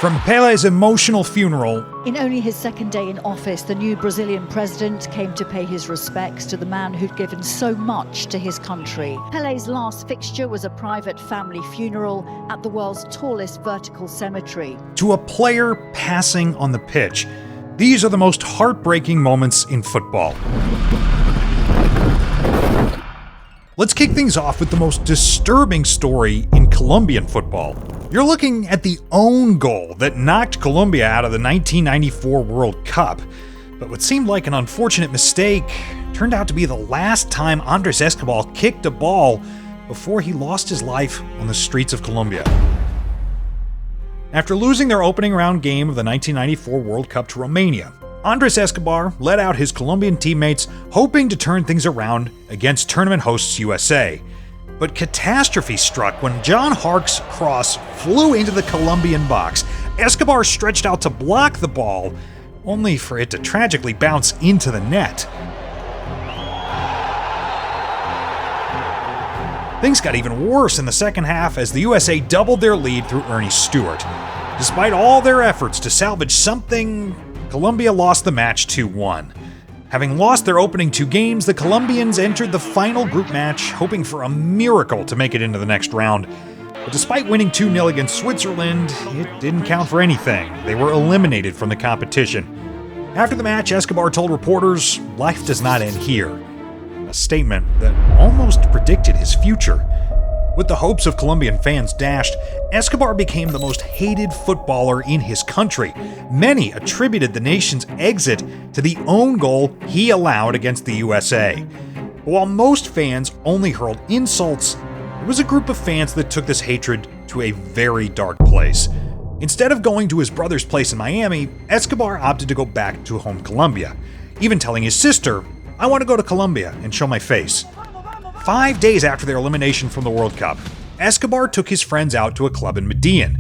From Pele's emotional funeral. In only his second day in office, the new Brazilian president came to pay his respects to the man who'd given so much to his country. Pele's last fixture was a private family funeral at the world's tallest vertical cemetery. To a player passing on the pitch. These are the most heartbreaking moments in football. Let's kick things off with the most disturbing story in Colombian football. You're looking at the own goal that knocked Colombia out of the 1994 World Cup. But what seemed like an unfortunate mistake turned out to be the last time Andres Escobar kicked a ball before he lost his life on the streets of Colombia. After losing their opening round game of the 1994 World Cup to Romania, Andres Escobar led out his Colombian teammates, hoping to turn things around against tournament hosts USA. But catastrophe struck when John Hark's cross flew into the Colombian box. Escobar stretched out to block the ball, only for it to tragically bounce into the net. Things got even worse in the second half as the USA doubled their lead through Ernie Stewart. Despite all their efforts to salvage something, Colombia lost the match 2-1. Having lost their opening two games, the Colombians entered the final group match, hoping for a miracle to make it into the next round. But despite winning 2-0 against Switzerland, it didn't count for anything. They were eliminated from the competition. After the match, Escobar told reporters, "Life does not end here." A statement that almost predicted his future. With the hopes of Colombian fans dashed, Escobar became the most hated footballer in his country. Many attributed the nation's exit to the own goal he allowed against the USA. But while most fans only hurled insults, there was a group of fans that took this hatred to a very dark place. Instead of going to his brother's place in Miami, Escobar opted to go back to home Colombia, even telling his sister, "I want to go to Colombia and show my face." 5 days after their elimination from the World Cup, Escobar took his friends out to a club in Medellin.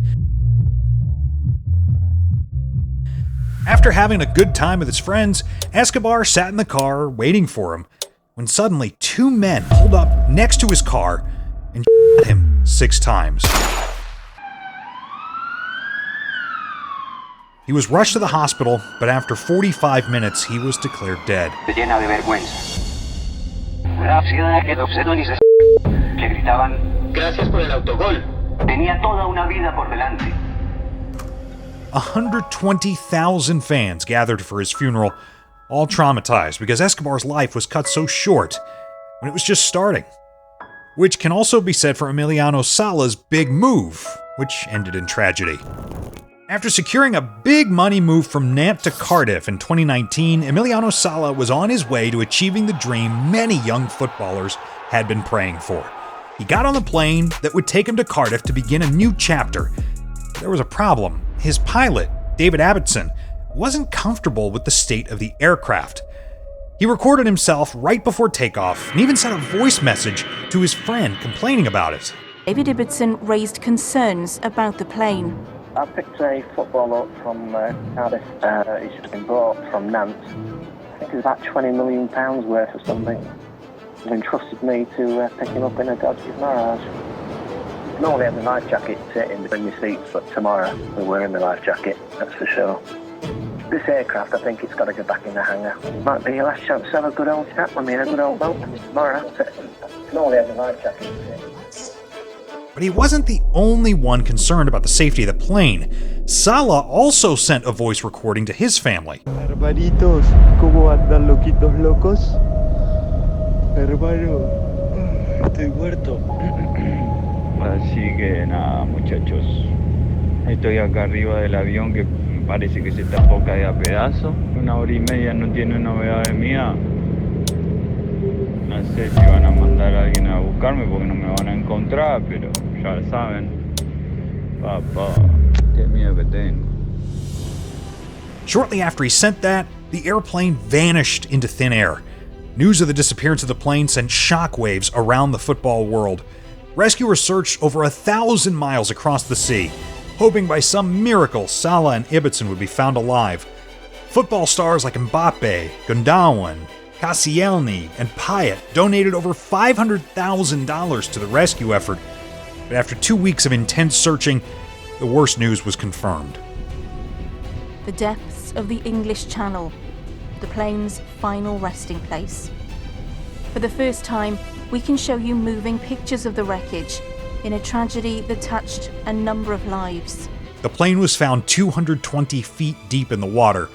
After having a good time with his friends, Escobar sat in the car waiting for him, when suddenly two men pulled up next to his car and shot him 6 times. He was rushed to the hospital, but after 45 minutes, he was declared dead. Que gritaban gracias por el autogol. Tenía toda una vida por delante. 120,000 fans gathered for his funeral, all traumatized because Escobar's life was cut so short when it was just starting. Which can also be said for Emiliano Sala's big move, which ended in tragedy. After securing a big money move from Nantes to Cardiff in 2019, Emiliano Sala was on his way to achieving the dream many young footballers had been praying for. He got on the plane that would take him to Cardiff to begin a new chapter. There was a problem. His pilot, David Abbottson, wasn't comfortable with the state of the aircraft. He recorded himself right before takeoff and even sent a voice message to his friend complaining about it. David Abbottson raised concerns about the plane. I picked a footballer up from Cardiff. He's just been bought from Nantes. I think it's about £20 million worth or something. They've entrusted me to pick him up in a dodgy Mirage. Normally I have a life jacket in between my seats, but tomorrow we're wearing the life jacket, that's for sure. This aircraft, I think it's got to go back in the hangar. Might be your last chance to have a good old chat with me in a good old boat tomorrow. Normally I have a life jacket. But he wasn't the only one concerned about the safety of the plane. Salah also sent a voice recording to his family. Hermanitos, ¿cómo andan loquitos locos? Hermano, estoy muerto. Así que nada, muchachos. Estoy acá arriba del avión que parece que se está poca de a pedazo. 1 hora y media no tiene novedades mías. No sé si van a mandar a alguien a buscarme porque no me van a encontrar, pero ya lo saben. Papá, qué miedo que tengo. Shortly after he sent that, the airplane vanished into thin air. News of the disappearance of the plane sent shockwaves around the football world. Rescuers searched over 1,000 miles across the sea, hoping by some miracle Salah and Ibbotson would be found alive. Football stars like Mbappe, Gundogan, Koscielny, and Payet donated over $500,000 to the rescue effort. But after 2 weeks of intense searching, the worst news was confirmed. the depths of the English Channel, the plane's final resting place. For the first time, we can show you moving pictures of the wreckage in a tragedy that touched a number of lives. The plane was found 220 feet deep in the water,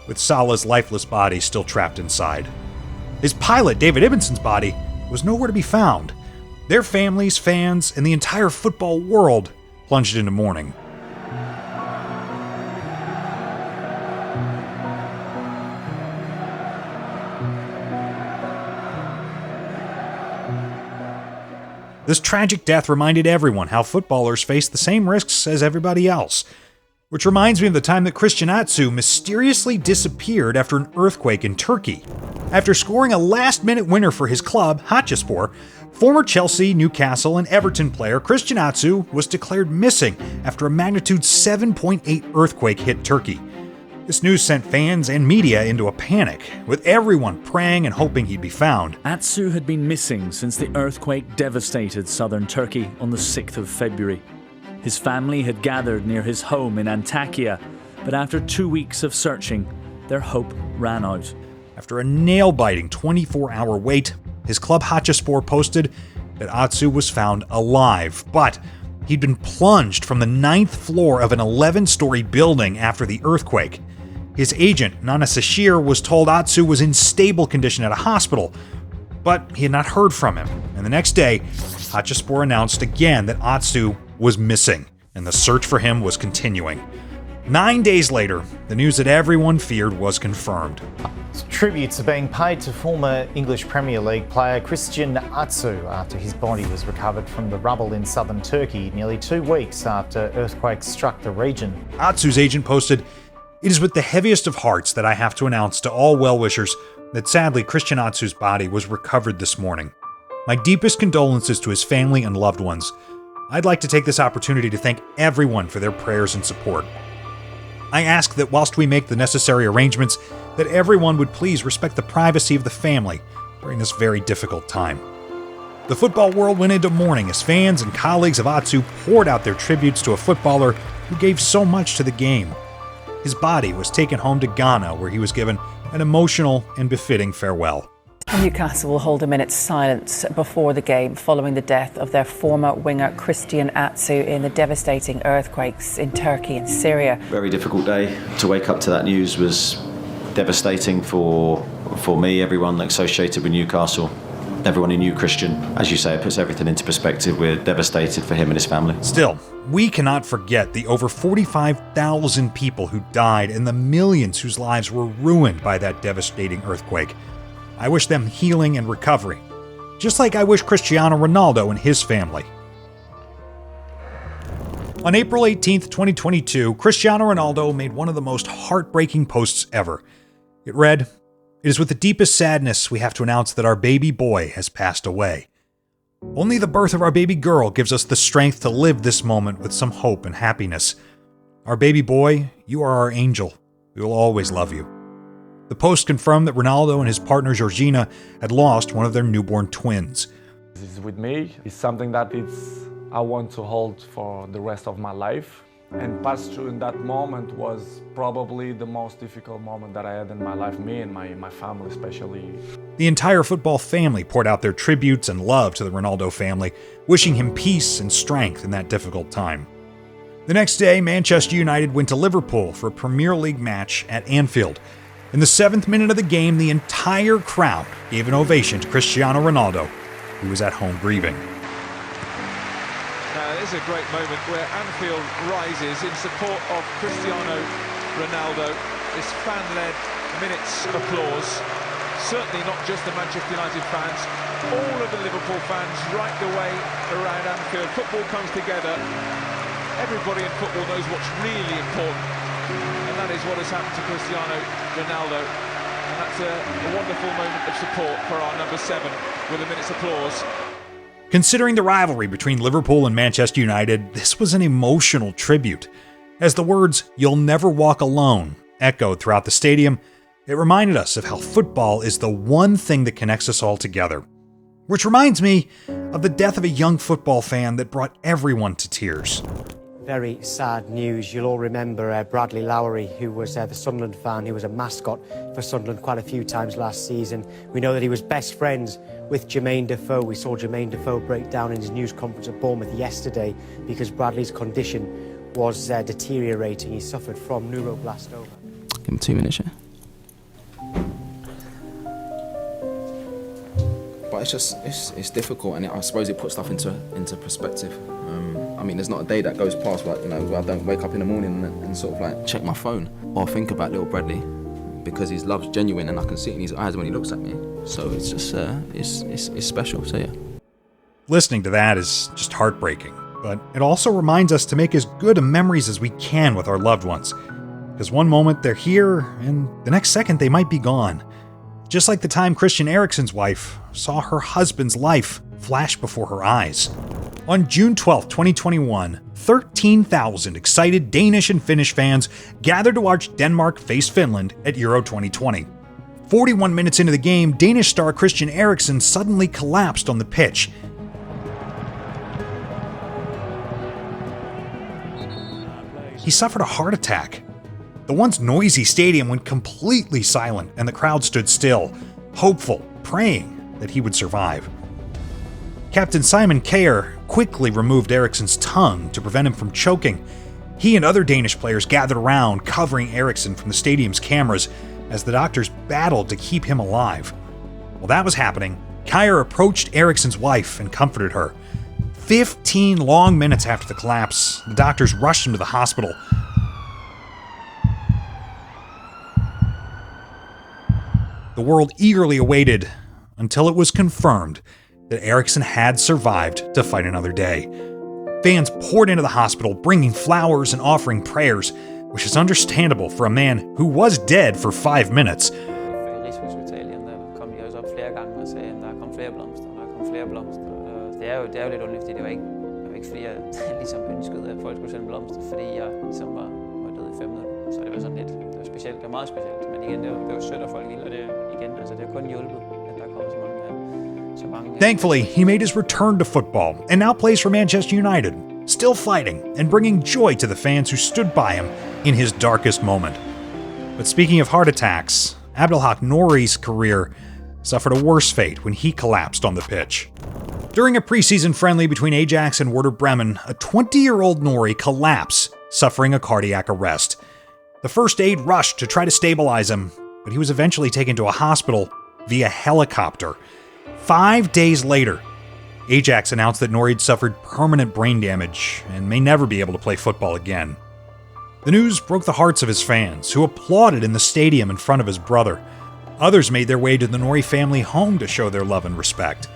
with Salah's lifeless body still trapped inside. His pilot, David Ibenson's body, was nowhere to be found. Their families, fans, and the entire football world plunged into mourning. This tragic death reminded everyone how footballers face the same risks as everybody else. Which reminds me of the time that Christian Atsu mysteriously disappeared after an earthquake in Turkey. After scoring a last-minute winner for his club, Hatayspor, former Chelsea, Newcastle, and Everton player Christian Atsu was declared missing after a magnitude 7.8 earthquake hit Turkey. This news sent fans and media into a panic, with everyone praying and hoping he'd be found. Atsu had been missing since the earthquake devastated southern Turkey on the 6th of February. His family had gathered near his home in Antakya, but after 2 weeks of searching, their hope ran out. After a nail-biting 24-hour wait, his club Hatayspor posted that Atsu was found alive, but he'd been plunged from the 9th floor of an 11-story building after the earthquake. His agent, Nana Sashir, was told Atsu was in stable condition at a hospital, but he had not heard from him. And the next day, Hatayspor announced again that Atsu was missing, and the search for him was continuing. 9 days later, the news that everyone feared was confirmed. Tributes are being paid to former English Premier League player Christian Atsu after his body was recovered from the rubble in southern Turkey nearly 2 weeks after earthquakes struck the region. Atsu's agent posted, "It is with the heaviest of hearts that I have to announce to all well-wishers that sadly Christian Atsu's body was recovered this morning. My deepest condolences to his family and loved ones. I'd like to take this opportunity to thank everyone for their prayers and support. I ask that whilst we make the necessary arrangements, that everyone would please respect the privacy of the family during this very difficult time." The football world went into mourning as fans and colleagues of Atsu poured out their tributes to a footballer who gave so much to the game. His body was taken home to Ghana, where he was given an emotional and befitting farewell. Newcastle will hold a minute's silence before the game following the death of their former winger Christian Atsu in the devastating earthquakes in Turkey and Syria. Very difficult day. To wake up to that news was devastating for me, everyone associated with Newcastle, everyone who knew Christian. As you say, it puts everything into perspective. We're devastated for him and his family. Still, we cannot forget the over 45,000 people who died and the millions whose lives were ruined by that devastating earthquake. I wish them healing and recovery, just like I wish Cristiano Ronaldo and his family. On April 18th, 2022, Cristiano Ronaldo made one of the most heartbreaking posts ever. It read, "It is with the deepest sadness we have to announce that our baby boy has passed away. Only the birth of our baby girl gives us the strength to live this moment with some hope and happiness. Our baby boy, you are our angel. We will always love you." The post confirmed that Ronaldo and his partner Georgina had lost one of their newborn twins. This is with me. It's something that I want to hold for the rest of my life. And pass through in that moment was probably the most difficult moment that I had in my life, me and my family especially. The entire football family poured out their tributes and love to the Ronaldo family, wishing him peace and strength in that difficult time. The next day, Manchester United went to Liverpool for a Premier League match at Anfield. In the 7th minute of the game, the entire crowd gave an ovation to Cristiano Ronaldo, who was at home grieving. Now, it is a great moment where Anfield rises in support of Cristiano Ronaldo. This fan-led minute's applause. Certainly not just the Manchester United fans, all of the Liverpool fans right the way around Anfield. Football comes together. Everybody in football knows what's really important. And that is what has happened to Cristiano Ronaldo. And that's a wonderful moment of support for our number 7 with a minute's applause. Considering the rivalry between Liverpool and Manchester United, this was an emotional tribute. As the words, "You'll never walk alone," echoed throughout the stadium, it reminded us of how football is the one thing that connects us all together. Which reminds me of the death of a young football fan that brought everyone to tears. Very sad news. You'll all remember Bradley Lowery, who was the Sunderland fan, who was a mascot for Sunderland quite a few times last season. We know that he was best friends with Jermaine Defoe. We saw Jermaine Defoe break down in his news conference at Bournemouth yesterday because Bradley's condition was deteriorating. He suffered from neuroblastoma. Give him 2 minutes, yeah? But it's just, it's difficult, and I suppose it puts stuff into perspective. I mean, there's not a day that goes past where, where I don't wake up in the morning and sort of like check my phone or think about little Bradley, because his love's genuine and I can see it in his eyes when he looks at me. So it's just, it's special, so yeah. Listening to that is just heartbreaking, but it also reminds us to make as good memories as we can with our loved ones. Because one moment they're here, and the next second they might be gone. Just like the time Christian Eriksen's wife saw her husband's life flash before her eyes. On June 12, 2021, 13,000 excited Danish and Finnish fans gathered to watch Denmark face Finland at Euro 2020. 41 minutes into the game, Danish star Christian Eriksen suddenly collapsed on the pitch. He suffered a heart attack. The once noisy stadium went completely silent and the crowd stood still, hopeful, praying that he would survive. Captain Simon Kjær quickly removed Eriksen's tongue to prevent him from choking. He and other Danish players gathered around, covering Eriksen from the stadium's cameras as the doctors battled to keep him alive. While that was happening, Kjær approached Eriksen's wife and comforted her. 15 long minutes after the collapse, the doctors rushed him to the hospital. The world eagerly awaited until it was confirmed that Eriksen had survived to fight another day. Fans poured into the hospital, bringing flowers and offering prayers, which is understandable for a man who was dead for 5 minutes. Thankfully, he made his return to football and now plays for Manchester United, still fighting and bringing joy to the fans who stood by him in his darkest moment. But speaking of heart attacks, Abdelhak Nouri's career suffered a worse fate when he collapsed on the pitch. During a preseason friendly between Ajax and Werder Bremen, a 20-year-old Nouri collapsed, suffering a cardiac arrest. The first aid rushed to try to stabilize him, but he was eventually taken to a hospital via helicopter. 5 days later, Ajax announced that Nouri had suffered permanent brain damage and may never be able to play football again. The news broke the hearts of his fans, who applauded in the stadium in front of his brother. Others made their way to the Nouri family home to show their love and respect.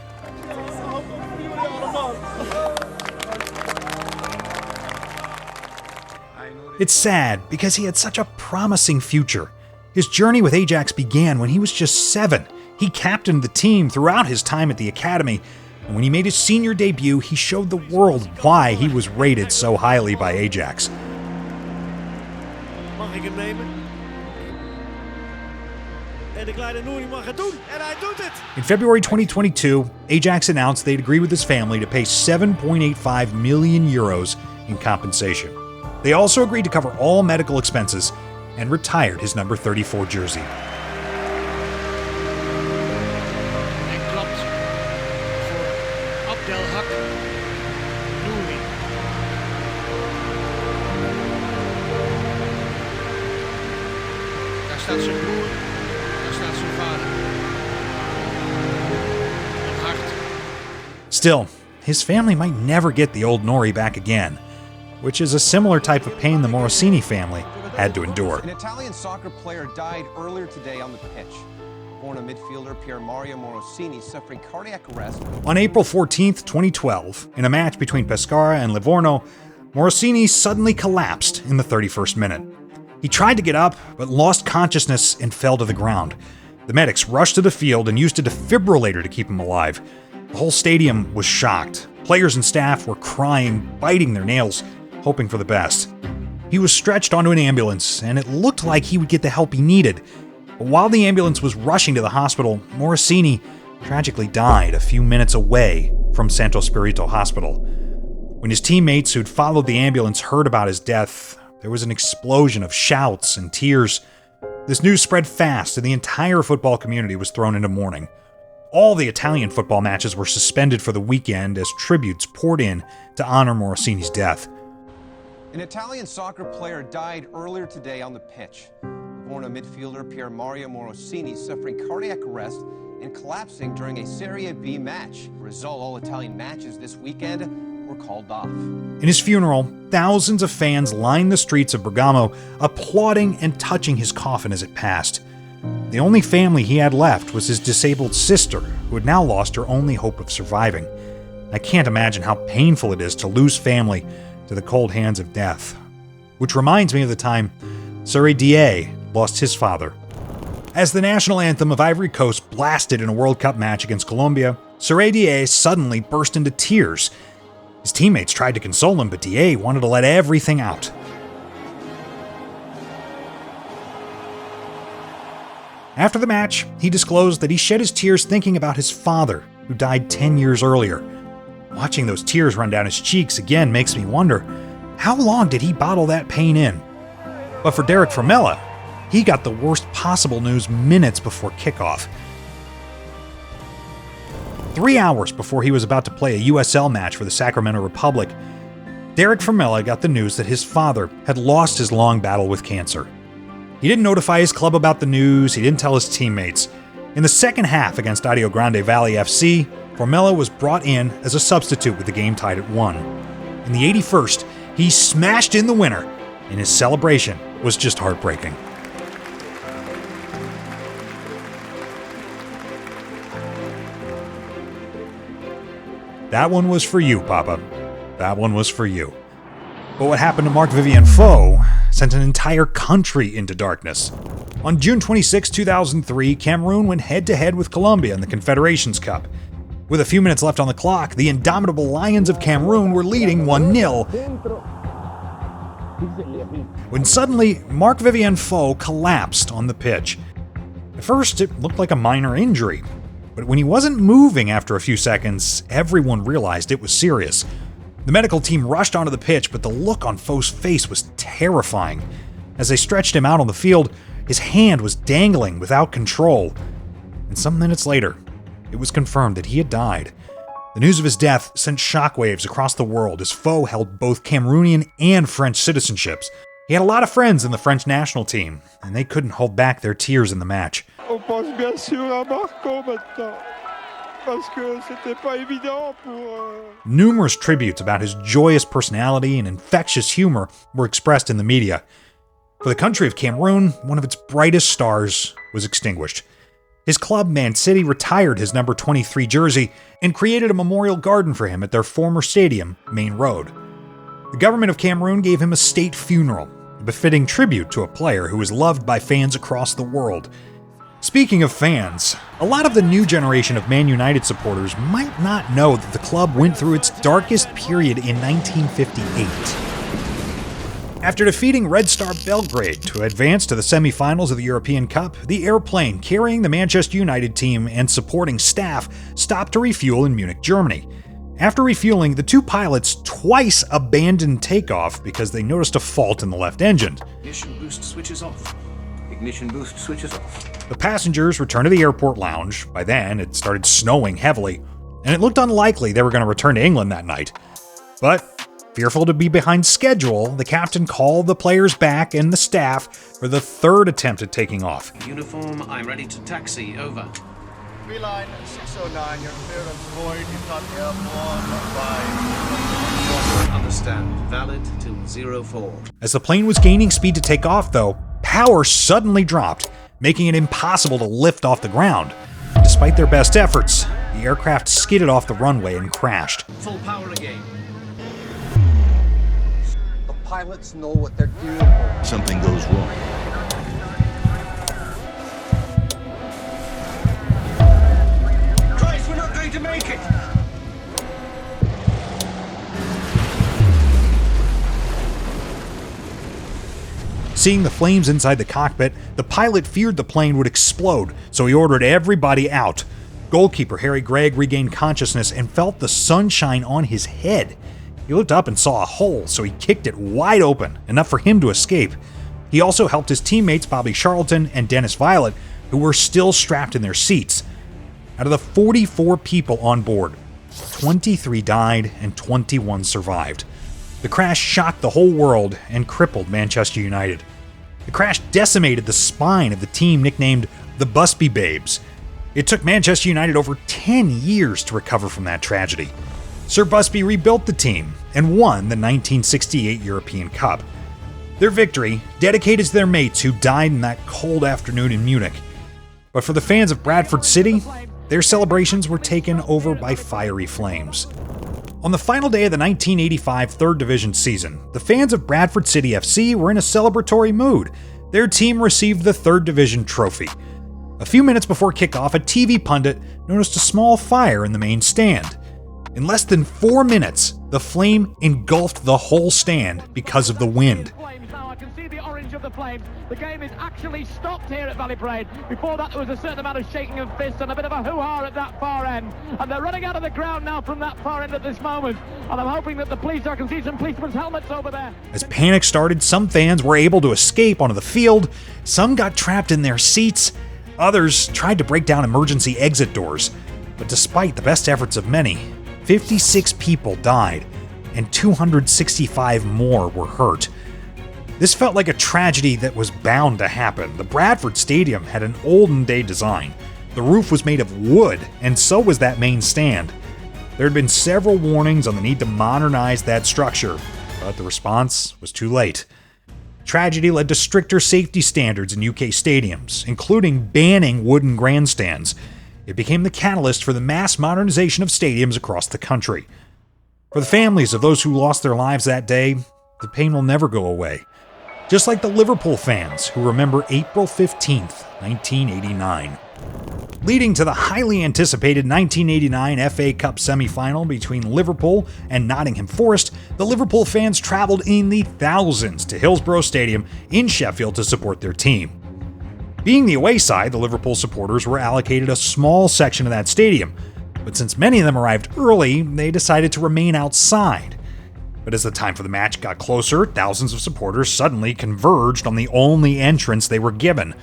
It's sad because he had such a promising future. His journey with Ajax began when he was just 7. He captained the team throughout his time at the academy, and when he made his senior debut, he showed the world why he was rated so highly by Ajax. Mag ik hem nemen? En de kleine Nouri mag het doen, en hij doet het! In February 2022, Ajax announced they'd agree with his family to pay 7.85 million euros in compensation. They also agreed to cover all medical expenses and retired his number 34 jersey. Staat zijn broer, daar staat zijn vader. Een hart. Still, his family might never get the old Nouri back again, which is a similar type of pain the Morosini family had to endure. An Italian soccer player died earlier today on the pitch. Former midfielder Pier Morosini suffering cardiac arrest. On April 14th, 2012, in a match between Pescara and Livorno, Morosini suddenly collapsed in the 31st minute. He tried to get up, but lost consciousness and fell to the ground. The medics rushed to the field and used a defibrillator to keep him alive. The whole stadium was shocked. Players and staff were crying, biting their nails, hoping for the best. He was stretched onto an ambulance, and it looked like he would get the help he needed. But while the ambulance was rushing to the hospital, Morosini tragically died a few minutes away from Santo Spirito Hospital. When his teammates who'd followed the ambulance heard about his death, there was an explosion of shouts and tears. This news spread fast, and the entire football community was thrown into mourning. All the Italian football matches were suspended for the weekend as tributes poured in to honor Morosini's death. An Italian soccer player died earlier today on the pitch. Livorno midfielder Pier Morosini suffering cardiac arrest and collapsing during a Serie B match. As a result, all Italian matches this weekend were called off. In his funeral, thousands of fans lined the streets of Bergamo, applauding and touching his coffin as it passed. The only family he had left was his disabled sister, who had now lost her only hope of surviving. I can't imagine how painful it is to lose family to the cold hands of death. Which reminds me of the time Suri Die lost his father. As the national anthem of Ivory Coast blasted in a World Cup match against Colombia, Suri Die suddenly burst into tears. His teammates tried to console him, but Die wanted to let everything out. After the match, he disclosed that he shed his tears thinking about his father, who died 10 years earlier. Watching those tears run down his cheeks again makes me wonder, how long did he bottle that pain in? But for Derek Formella, he got the worst possible news minutes before kickoff. 3 hours before he was about to play a USL match for the Sacramento Republic, Derek Formella got the news that his father had lost his long battle with cancer. He didn't notify his club about the news, he didn't tell his teammates. In the second half against Rio Grande Valley FC, Formella was brought in as a substitute with the game tied at 1. In the 81st, he smashed in the winner, and his celebration was just heartbreaking. That one was for you, Papa. That one was for you. But what happened to MarkVivien Foe sent an entire country into darkness. On June 26, 2003, Cameroon went head-to-head with Colombia in the Confederations Cup. With a few minutes left on the clock, the indomitable Lions of Cameroon were leading 1-0. When suddenly, MarkVivien Foe collapsed on the pitch. At first, it looked like a minor injury, but when he wasn't moving after a few seconds, everyone realized it was serious. The medical team rushed onto the pitch, but the look on Foe's face was terrifying. As they stretched him out on the field, his hand was dangling without control. And some minutes later, it was confirmed that he had died. The news of his death sent shockwaves across the world as Foe held both Cameroonian and French citizenships. He had a lot of friends in the French national team, and they couldn't hold back their tears in the match. On pense bien sûr à Marco maintenant, parce que c'était pas évident pour. Numerous tributes about his joyous personality and infectious humor were expressed in the media. For the country of Cameroon, one of its brightest stars was extinguished. His club, Man City, retired his number 23 jersey and created a memorial garden for him at their former stadium, Main Road. The government of Cameroon gave him a state funeral, a befitting tribute to a player who was loved by fans across the world. Speaking of fans, a lot of the new generation of Man United supporters might not know that the club went through its darkest period in 1958. After defeating Red Star Belgrade to advance to the semi-finals of the European Cup, the airplane carrying the Manchester United team and supporting staff stopped to refuel in Munich, Germany. After refueling, the two pilots twice abandoned takeoff because they noticed a fault in the left engine. Ignition boost switches off. Ignition boost switches off. The passengers returned to the airport lounge. By then, it started snowing heavily, and it looked unlikely they were going to return to England that night. But fearful to be behind schedule, the captain called the players back and the staff for the third attempt at taking off. Uniform, I'm ready to taxi, over. Beeline 609, your clearance void, you've got airborne 5. Understand, valid till 04. As the plane was gaining speed to take off, though, power suddenly dropped, making it impossible to lift off the ground. Despite their best efforts, the aircraft skidded off the runway and crashed. Full power again. The pilots know what they're doing. Something goes wrong. Christ, we're not going to make it! Seeing the flames inside the cockpit, the pilot feared the plane would explode, so he ordered everybody out. Goalkeeper Harry Gregg regained consciousness and felt the sunshine on his head. He looked up and saw a hole, so he kicked it wide open, enough for him to escape. He also helped his teammates Bobby Charlton and Dennis Violet, who were still strapped in their seats. Out of the 44 people on board, 23 died and 21 survived. The crash shocked the whole world and crippled Manchester United. The crash decimated the spine of the team nicknamed the Busby Babes. It took Manchester United over 10 years to recover from that tragedy. Sir Busby rebuilt the team and won the 1968 European Cup. Their victory dedicated to their mates who died in that cold afternoon in Munich. But for the fans of Bradford City, their celebrations were taken over by fiery flames. On the final day of the 1985 3rd Division season, the fans of Bradford City FC were in a celebratory mood. Their team received the 3rd Division trophy. A few minutes before kickoff, a TV pundit noticed a small fire in the main stand. In less than 4 minutes, the flame engulfed the whole stand because of the wind. The flames. The game is actually stopped here at Valley Parade. Before that, there was a certain amount of shaking of fists and a bit of a hoo-ha at that far end. And they're running out of the ground now from that far end at this moment. And I'm hoping that the police, I can see some policemen's helmets over there. As panic started, some fans were able to escape onto the field. Some got trapped in their seats. Others tried to break down emergency exit doors. But despite the best efforts of many, 56 people died and 265 more were hurt. This felt like a tragedy that was bound to happen. The Bradford Stadium had an olden-day design. The roof was made of wood, and so was that main stand. There had been several warnings on the need to modernize that structure, but the response was too late. Tragedy led to stricter safety standards in UK stadiums, including banning wooden grandstands. It became the catalyst for the mass modernization of stadiums across the country. For the families of those who lost their lives that day, the pain will never go away. Just like the Liverpool fans who remember April 15th, 1989. Leading to the highly anticipated 1989 FA Cup semi-final between Liverpool and Nottingham Forest, the Liverpool fans traveled in the thousands to Hillsborough Stadium in Sheffield to support their team. Being the away side, the Liverpool supporters were allocated a small section of that stadium, but since many of them arrived early, they decided to remain outside. But as the time for the match got closer, thousands of supporters suddenly converged on the only entrance they were given.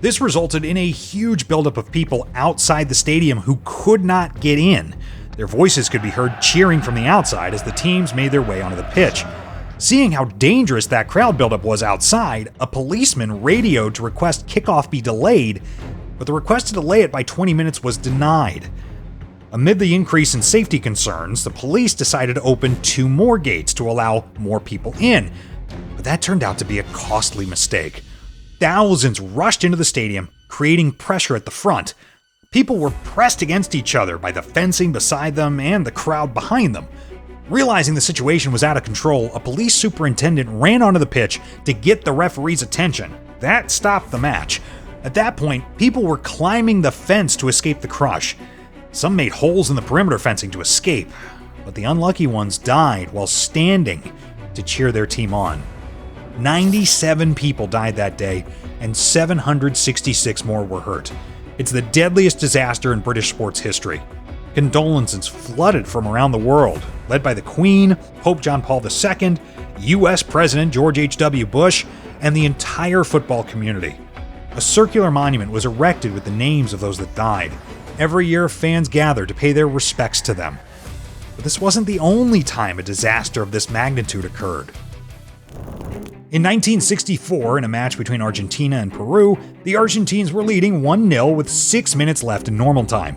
This resulted in a huge buildup of people outside the stadium who could not get in. Their voices could be heard cheering from the outside as the teams made their way onto the pitch. Seeing how dangerous that crowd buildup was outside, a policeman radioed to request kickoff be delayed, but the request to delay it by 20 minutes was denied. Amid the increase in safety concerns, the police decided to open 2 more gates to allow more people in, but that turned out to be a costly mistake. Thousands rushed into the stadium, creating pressure at the front. People were pressed against each other by the fencing beside them and the crowd behind them. Realizing the situation was out of control, a police superintendent ran onto the pitch to get the referee's attention. That stopped the match. At that point, people were climbing the fence to escape the crush. Some made holes in the perimeter fencing to escape, but the unlucky ones died while standing to cheer their team on. 97 people died that day, and 766 more were hurt. It's the deadliest disaster in British sports history. Condolences flooded from around the world, led by the Queen, Pope John Paul II, US President George H.W. Bush, and the entire football community. A circular monument was erected with the names of those that died. Every year, fans gathered to pay their respects to them. But this wasn't the only time a disaster of this magnitude occurred. In 1964, in a match between Argentina and Peru, the Argentines were leading 1-0 with 6 minutes left in normal time.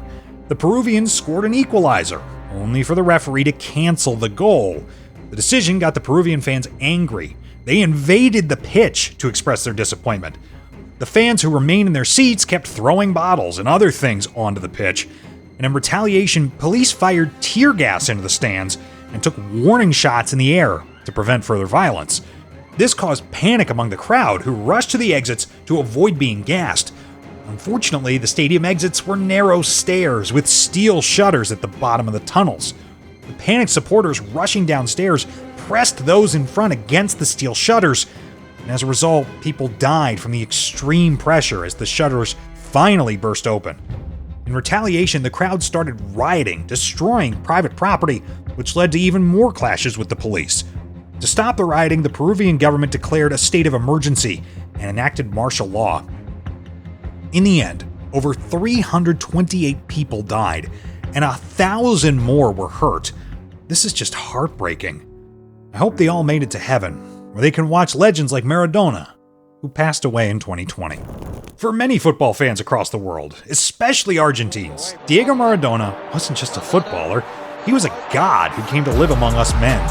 The Peruvians scored an equalizer, only for the referee to cancel the goal. The decision got the Peruvian fans angry. They invaded the pitch to express their disappointment. The fans who remained in their seats kept throwing bottles and other things onto the pitch, and in retaliation, police fired tear gas into the stands and took warning shots in the air to prevent further violence. This caused panic among the crowd, who rushed to the exits to avoid being gassed. Unfortunately, the stadium exits were narrow stairs with steel shutters at the bottom of the tunnels. The panicked supporters rushing downstairs pressed those in front against the steel shutters, and as a result, people died from the extreme pressure as the shutters finally burst open. In retaliation, the crowd started rioting, destroying private property, which led to even more clashes with the police. To stop the rioting, the Peruvian government declared a state of emergency and enacted martial law. In the end, over 328 people died, and 1,000 more were hurt. This is just heartbreaking. I hope they all made it to heaven, where they can watch legends like Maradona, who passed away in 2020. For many football fans across the world, especially Argentines, Diego Maradona wasn't just a footballer, he was a god who came to live among us men.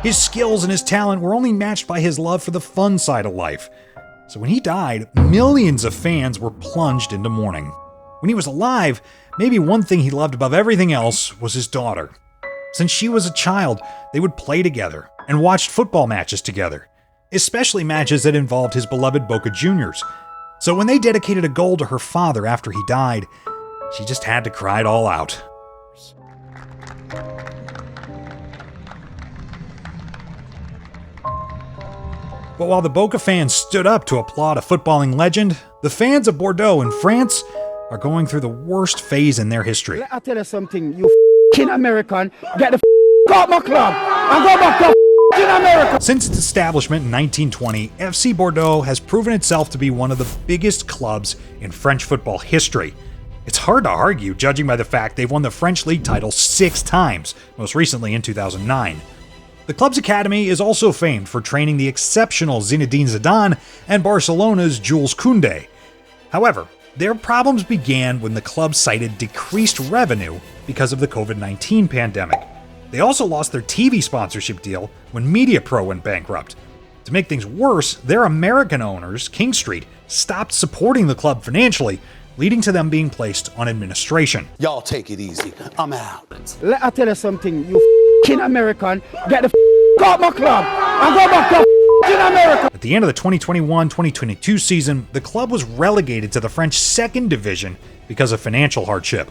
His skills and his talent were only matched by his love for the fun side of life. So when he died, millions of fans were plunged into mourning. When he was alive, maybe one thing he loved above everything else was his daughter. Since she was a child, they would play together and watched football matches together, especially matches that involved his beloved Boca Juniors. So when they dedicated a goal to her father after he died, she just had to cry it all out. But while the Boca fans stood up to applaud a footballing legend, the fans of Bordeaux in France are going through the worst phase in their history. I'll tell you something, you f***ing American, get the f*** out my club and go back to f***ing America. Since its establishment in 1920, FC Bordeaux has proven itself to be one of the biggest clubs in French football history. It's hard to argue, judging by the fact they've won the French league title 6 times, most recently in 2009. The club's academy is also famed for training the exceptional Zinedine Zidane and Barcelona's Jules Koundé. However, their problems began when the club cited decreased revenue because of the COVID-19 pandemic. They also lost their TV sponsorship deal when MediaPro went bankrupt. To make things worse, their American owners, King Street, stopped supporting the club financially, leading to them being placed on administration. Y'all take it easy. I'm out. Let I tell you something, you f***ing American, get the f*** out my club and go back to f***ing America. At the end of the 2021-2022 season, the club was relegated to the French 2nd Division because of financial hardship.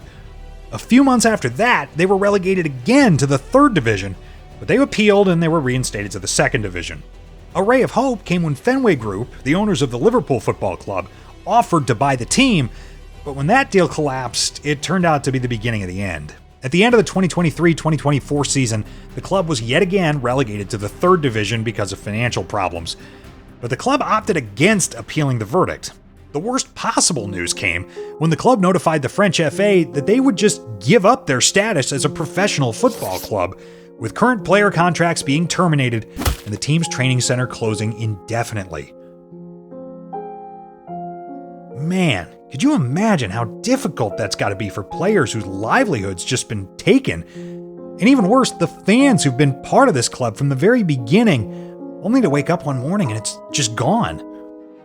A few months after that, they were relegated again to the 3rd Division, but they appealed and they were reinstated to the 2nd Division. A ray of hope came when Fenway Group, the owners of the Liverpool Football Club, offered to buy the team, but when that deal collapsed, it turned out to be the beginning of the end. At the end of the 2023-2024 season, the club was yet again relegated to the 3rd Division because of financial problems. But the club opted against appealing the verdict. The worst possible news came when the club notified the French FA that they would just give up their status as a professional football club, with current player contracts being terminated and the team's training center closing indefinitely. Man, could you imagine how difficult that's got to be for players whose livelihoods just been taken? And even worse, the fans who've been part of this club from the very beginning, only to wake up one morning and it's just gone.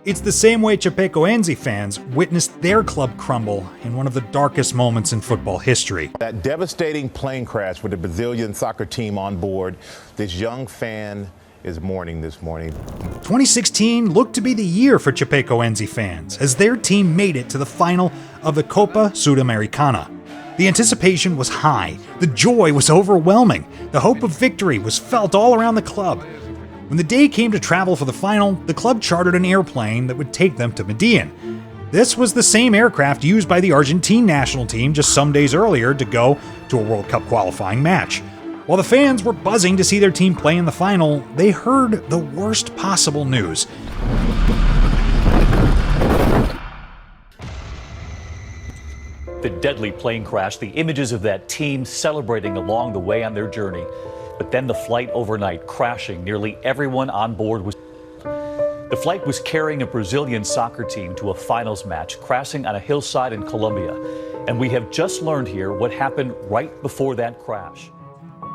It's the same way Chapecoense fans witnessed their club crumble in one of the darkest moments in football history. That devastating plane crash with the Brazilian soccer team on board, this young fan is mourning this morning. 2016 looked to be the year for Chapecoense fans as their team made it to the final of the Copa Sudamericana. The anticipation was high, the joy was overwhelming, the hope of victory was felt all around the club. When the day came to travel for the final, the club chartered an airplane that would take them to Medellin. This was the same aircraft used by the Argentine national team just some days earlier to go to a World Cup qualifying match. While the fans were buzzing to see their team play in the final, they heard the worst possible news. The deadly plane crash, the images of that team celebrating along the way on their journey. But then the flight overnight crashing, nearly everyone on board was. The flight was carrying a Brazilian soccer team to a finals match, crashing on a hillside in Colombia. And we have just learned here what happened right before that crash.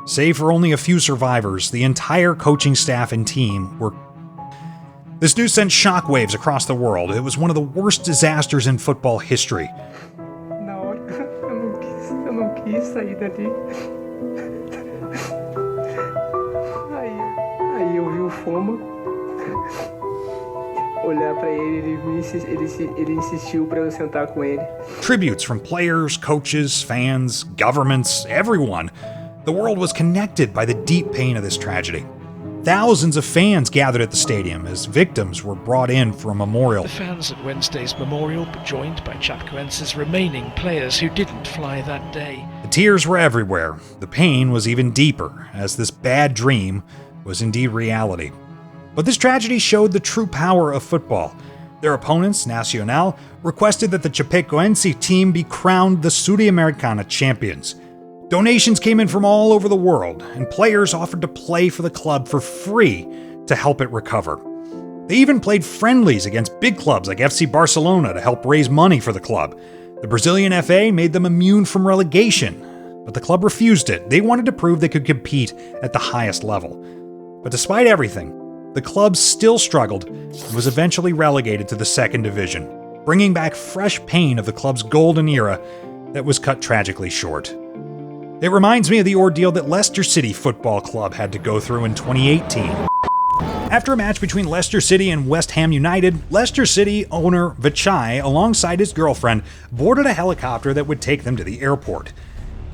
Save for only a few survivors, the entire coaching staff and team were. This news sent shockwaves across the world. It was one of the worst disasters in football history. Eu não quis sair dali. Aí eu vi o Foma, olhar para ele, ele insistiu para eu sentar com ele. Tributes from players, coaches, fans, governments, everyone. The world was connected by the deep pain of this tragedy. Thousands of fans gathered at the stadium as victims were brought in for a memorial. The fans at Wednesday's memorial were joined by Chapecoense's remaining players who didn't fly that day. The tears were everywhere. The pain was even deeper, as this bad dream was indeed reality. But this tragedy showed the true power of football. Their opponents, Nacional, requested that the Chapecoense team be crowned the Sudamericana champions. Donations came in from all over the world, and players offered to play for the club for free to help it recover. They even played friendlies against big clubs like FC Barcelona to help raise money for the club. The Brazilian FA made them immune from relegation, but the club refused it. They wanted to prove they could compete at the highest level. But despite everything, the club still struggled and was eventually relegated to the second division, bringing back fresh pain of the club's golden era that was cut tragically short. It reminds me of the ordeal that Leicester City Football Club had to go through in 2018. After a match between Leicester City and West Ham United, Leicester City owner Vichai, alongside his girlfriend, boarded a helicopter that would take them to the airport.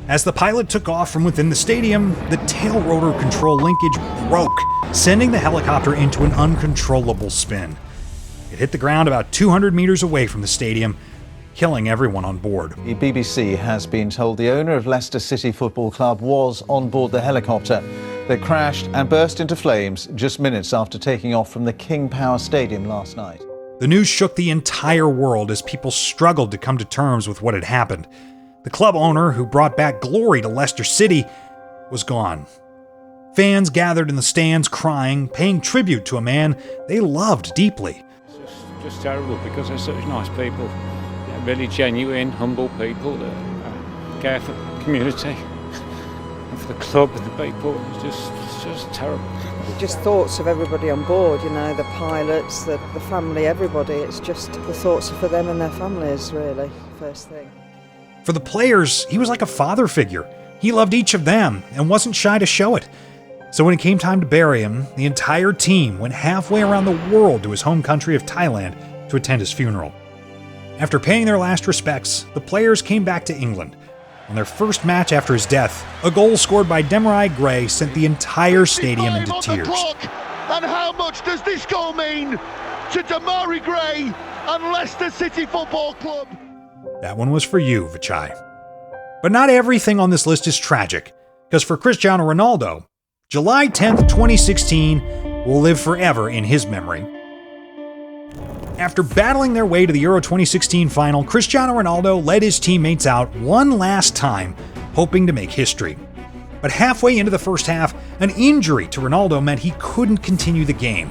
As the pilot took off from within the stadium, the tail rotor control linkage broke, sending the helicopter into an uncontrollable spin. It hit the ground about 200 meters away from the stadium, killing everyone on board. The BBC has been told the owner of Leicester City Football Club was on board the helicopter that crashed and burst into flames just minutes after taking off from the King Power Stadium last night. The news shook the entire world as people struggled to come to terms with what had happened. The club owner, who brought back glory to Leicester City, was gone. Fans gathered in the stands crying, paying tribute to a man they loved deeply. It's just terrible because they're such nice people. Really genuine, humble people that care for the community and for the club and the people. It's just terrible. Just thoughts of everybody on board, you know, the pilots, the family, everybody. It's just the thoughts are for them and their families, really, first thing. For the players, he was like a father figure. He loved each of them and wasn't shy to show it. So when it came time to bury him, the entire team went halfway around the world to his home country of Thailand to attend his funeral. After paying their last respects, the players came back to England. On their first match after his death, a goal scored by Demarai Gray sent the entire stadium into tears. And how much does this goal mean to Demarai Gray and Leicester City Football Club? That one was for you, Vichai. But not everything on this list is tragic, because for Cristiano Ronaldo, July 10th, 2016 will live forever in his memory. After battling their way to the Euro 2016 final, Cristiano Ronaldo led his teammates out one last time, hoping to make history. But halfway into the first half, an injury to Ronaldo meant he couldn't continue the game.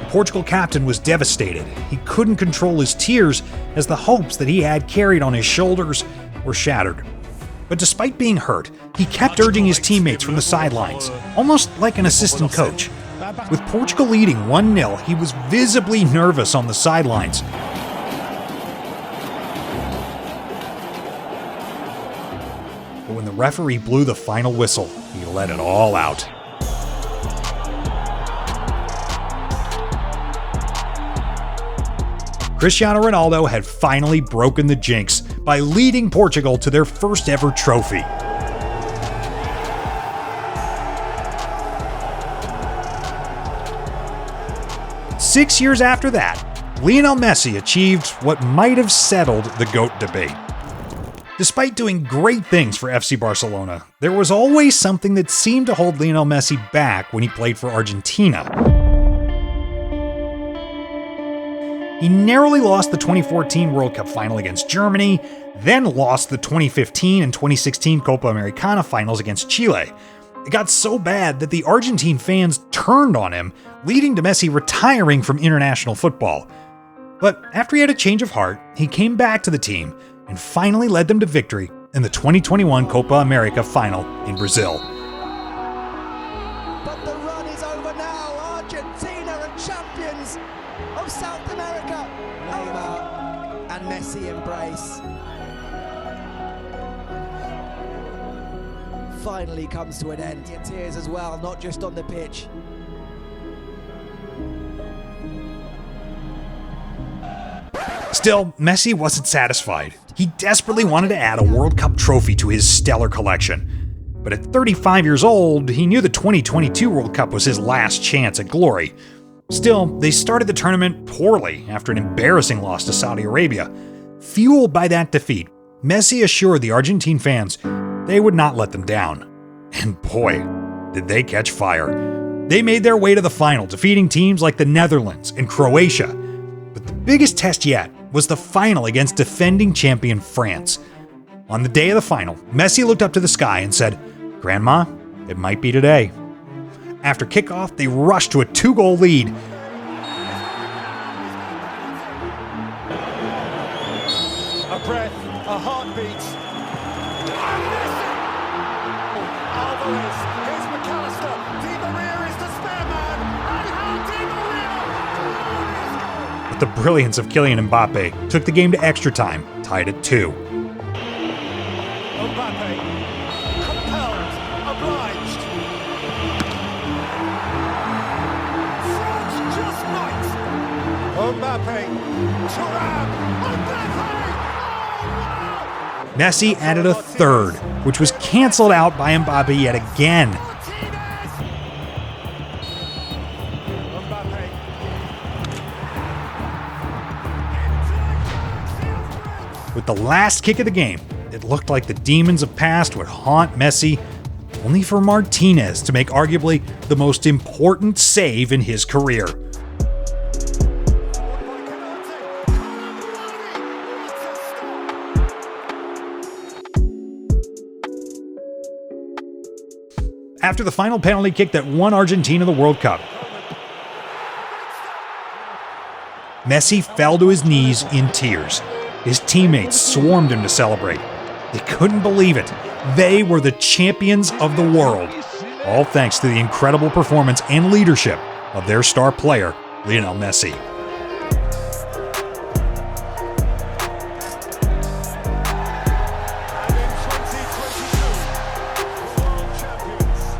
The Portugal captain was devastated. He couldn't control his tears as the hopes that he had carried on his shoulders were shattered. But despite being hurt, he kept urging his teammates from the sidelines, almost like an assistant coach. With Portugal leading 1-0, he was visibly nervous on the sidelines. But when the referee blew the final whistle, he let it all out. Cristiano Ronaldo had finally broken the jinx by leading Portugal to their first ever trophy. Six years after that, Lionel Messi achieved what might have settled the GOAT debate. Despite doing great things for FC Barcelona, there was always something that seemed to hold Lionel Messi back when he played for Argentina. He narrowly lost the 2014 World Cup final against Germany, then lost the 2015 and 2016 Copa Americana finals against Chile. It got so bad that the Argentine fans turned on him, leading to Messi retiring from international football. But after he had a change of heart, he came back to the team and finally led them to victory in the 2021 Copa America final in Brazil. But the run is over now. Argentina are champions of South America. Neymar and Messi embrace. Finally comes to an end. Tears as well, not just on the pitch. Still, Messi wasn't satisfied. He desperately wanted to add a World Cup trophy to his stellar collection. But at 35 years old, he knew the 2022 World Cup was his last chance at glory. Still, they started the tournament poorly after an embarrassing loss to Saudi Arabia. Fueled by that defeat, Messi assured the Argentine fans they would not let them down. And boy, did they catch fire. They made their way to the final, defeating teams like the Netherlands and Croatia. But the biggest test yet was the final against defending champion France. On the day of the final, Messi looked up to the sky and said, "Grandma, it might be today." After kickoff, they rushed to a 2-goal lead. A breath, a heartbeat. Alvarez, here's McAllister. Di Maria is the spare man. Di Maria! But the brilliance of Kylian Mbappe took the game to extra time, tied at 2. Mbappe, compelled, obliged. France just might. Mbappe, Thuram, Mbappe! Messi added a third, which was cancelled out by Mbappe yet again. With the last kick of the game, it looked like the demons of past would haunt Messi, only for Martinez to make arguably the most important save in his career. After the final penalty kick that won Argentina the World Cup, Messi fell to his knees in tears. His teammates swarmed him to celebrate. They couldn't believe it. They were the champions of the world, all thanks to the incredible performance and leadership of their star player, Lionel Messi.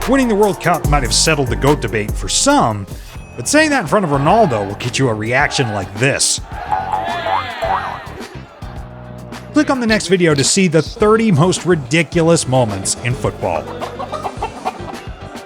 Winning the World Cup might have settled the GOAT debate for some, but saying that in front of Ronaldo will get you a reaction like this. Click on the next video to see the 30 most ridiculous moments in football.